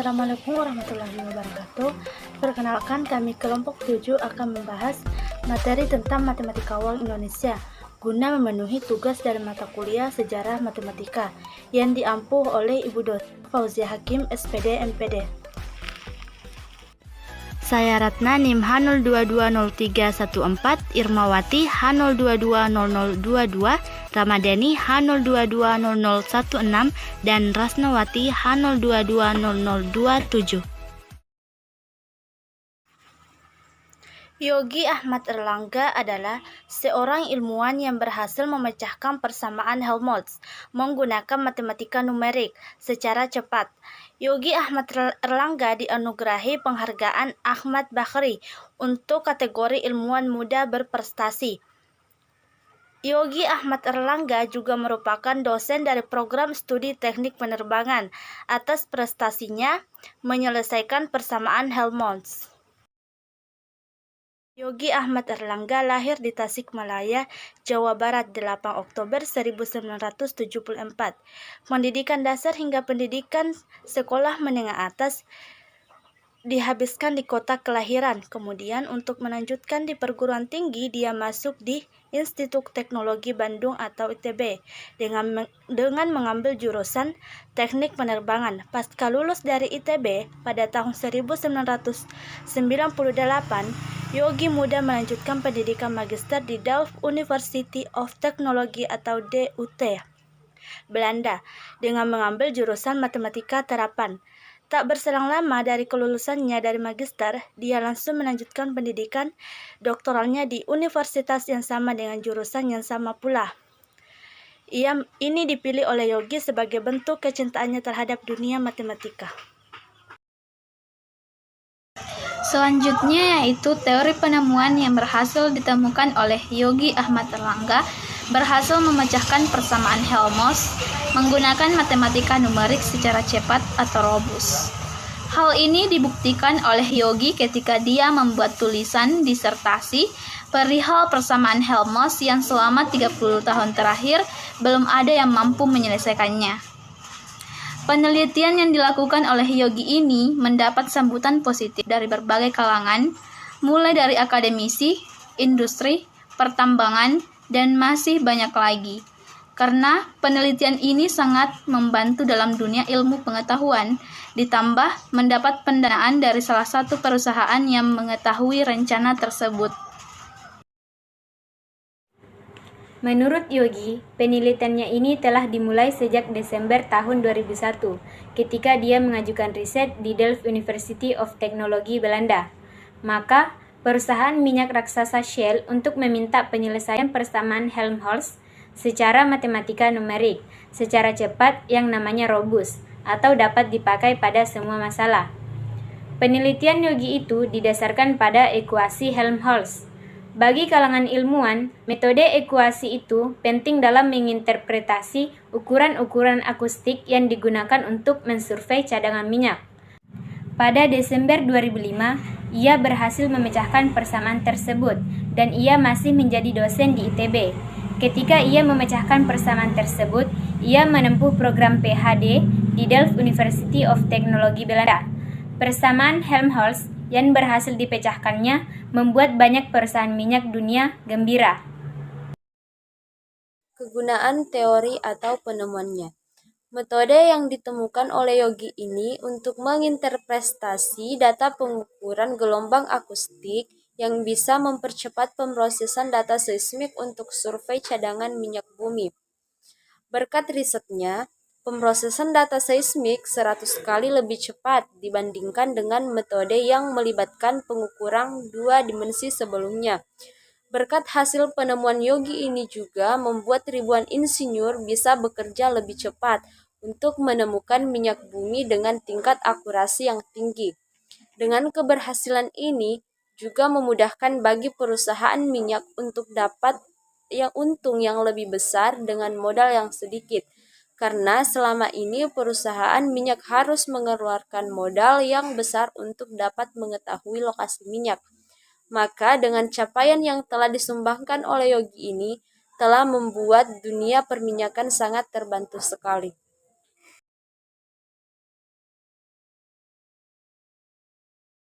Assalamualaikum warahmatullahi wabarakatuh. Perkenalkan, kami kelompok 7 akan membahas materi tentang matematika awal Indonesia guna memenuhi tugas dari mata kuliah sejarah matematika yang diampuh oleh Ibu Dosen Fauzia Hakim, SPD, MPD. Saya Ratna, NIM H02203114, Irmawati H02200022, Ramadhani H02200016, dan Rasnawati H02200027. Yogi Ahmad Erlangga adalah seorang ilmuwan yang berhasil memecahkan persamaan Helmholtz menggunakan matematika numerik secara cepat. Yogi Ahmad Erlangga dianugerahi penghargaan Ahmad Bakri untuk kategori ilmuwan muda berprestasi. Yogi Ahmad Erlangga juga merupakan dosen dari program studi teknik penerbangan atas prestasinya menyelesaikan persamaan Helmholtz. Yogi Ahmad Erlangga lahir di Tasikmalaya, Jawa Barat 8 Oktober 1974. Pendidikan dasar hingga pendidikan sekolah menengah atas dihabiskan di kota kelahiran. Kemudian untuk melanjutkan di perguruan tinggi, dia masuk di Institut Teknologi Bandung atau ITB dengan mengambil jurusan Teknik Penerbangan. Pasca lulus dari ITB pada tahun 1998, Yogi muda melanjutkan pendidikan magister di Delft University of Technology atau DUT, Belanda, dengan mengambil jurusan Matematika Terapan. Tak berselang lama dari kelulusannya dari magister, dia langsung melanjutkan pendidikan doktoralnya di universitas yang sama dengan jurusan yang sama pula. Ini dipilih oleh Yogi sebagai bentuk kecintaannya terhadap dunia matematika. Selanjutnya yaitu teori penemuan yang berhasil ditemukan oleh Yogi Ahmad Erlangga berhasil memecahkan persamaan Helmholtz menggunakan matematika numerik secara cepat atau robust. Hal ini dibuktikan oleh Yogi ketika dia membuat tulisan disertasi perihal persamaan Helmholtz yang selama 30 tahun terakhir belum ada yang mampu menyelesaikannya. Penelitian yang dilakukan oleh Yogi ini mendapat sambutan positif dari berbagai kalangan, mulai dari akademisi, industri, pertambangan, dan masih banyak lagi. Karena penelitian ini sangat membantu dalam dunia ilmu pengetahuan, ditambah mendapat pendanaan dari salah satu perusahaan yang mengetahui rencana tersebut. Menurut Yogi, penelitiannya ini telah dimulai sejak Desember tahun 2001, ketika dia mengajukan riset di Delft University of Technology Belanda. Maka, perusahaan minyak raksasa Shell untuk meminta penyelesaian persamaan Helmholtz secara matematika numerik, secara cepat yang namanya robust, atau dapat dipakai pada semua masalah. Penelitian Yogi itu didasarkan pada ekuasi Helmholtz. Bagi kalangan ilmuwan, metode ekuasi itu penting dalam menginterpretasi ukuran-ukuran akustik yang digunakan untuk mensurvei cadangan minyak. Pada Desember 2005, ia berhasil memecahkan persamaan tersebut dan ia masih menjadi dosen di ITB. Ketika ia memecahkan persamaan tersebut, ia menempuh program PhD di Delft University of Technology Belanda. Persamaan Helmholtz yang berhasil dipecahkannya membuat banyak perusahaan minyak dunia gembira. Kegunaan teori atau penemuannya. Metode yang ditemukan oleh Yogi ini untuk menginterpretasi data pengukuran gelombang akustik yang bisa mempercepat pemrosesan data seismik untuk survei cadangan minyak bumi. Berkat risetnya, pemrosesan data seismik 100 kali lebih cepat dibandingkan dengan metode yang melibatkan pengukuran dua dimensi sebelumnya. Berkat hasil penemuan Yogi ini juga membuat ribuan insinyur bisa bekerja lebih cepat untuk menemukan minyak bumi dengan tingkat akurasi yang tinggi. Dengan keberhasilan ini juga memudahkan bagi perusahaan minyak untuk dapat untung yang lebih besar dengan modal yang sedikit. Karena selama ini perusahaan minyak harus mengeluarkan modal yang besar untuk dapat mengetahui lokasi minyak. Maka dengan capaian yang telah disumbangkan oleh Yogi ini, telah membuat dunia perminyakan sangat terbantu sekali.